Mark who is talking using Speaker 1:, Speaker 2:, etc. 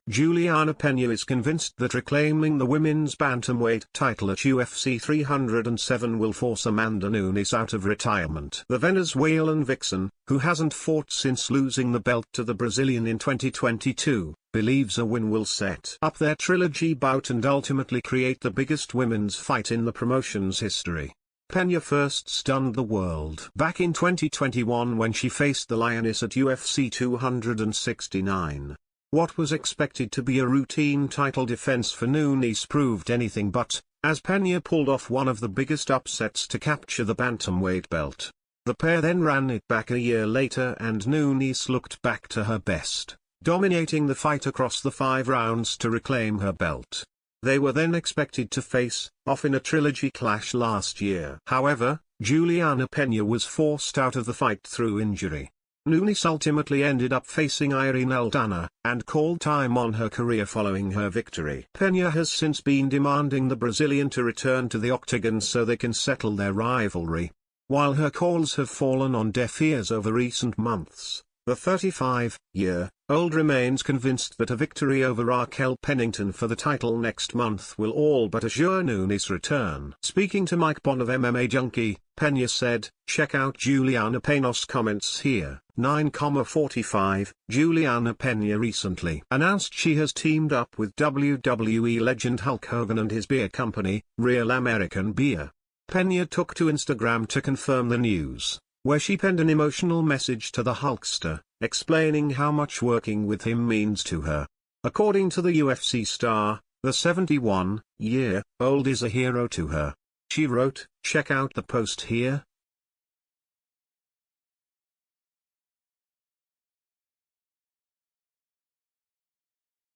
Speaker 1: Julianna Pena is convinced that reclaiming the women's bantamweight title at UFC 307 will force Amanda Nunes out of retirement. The Venezuelan Vixen, who hasn't fought since losing the belt to the Brazilian in 2022, believes a win will set up their trilogy bout and ultimately create the biggest women's fight in the promotion's history. Pena first stunned the world back in 2021 when she faced the Lioness at UFC 269. What was expected to be a routine title defense for Nunes proved anything but, as Pena pulled off one of the biggest upsets to capture the bantamweight belt. The pair then ran it back a year later and Nunes looked back to her best, dominating the fight across the 5 rounds to reclaim her belt. They were then expected to face off in a trilogy clash last year. However, Julianna Pena was forced out of the fight through injury. Nunes ultimately ended up facing Irene Aldana, and called time on her career following her victory. Pena has since been demanding the Brazilian to return to the octagon so they can settle their rivalry. While her calls have fallen on deaf ears over recent months, the 35-year-old remains convinced that a victory over Raquel Pennington for the title next month will all but assure Nunes' return. Speaking to Mike Bonn of MMA Junkie, Pena said, "Check out Julianna Pena's comments here." 9,45 Julianna Pena recently announced she has teamed up with WWE legend Hulk Hogan and his beer company, Real American Beer. Pena took to Instagram to confirm the news, where she penned an emotional message to the Hulkster, explaining how much working with him means to her. According to the UFC star, the 71-year-old is a hero to her. She wrote, "Check out the post here,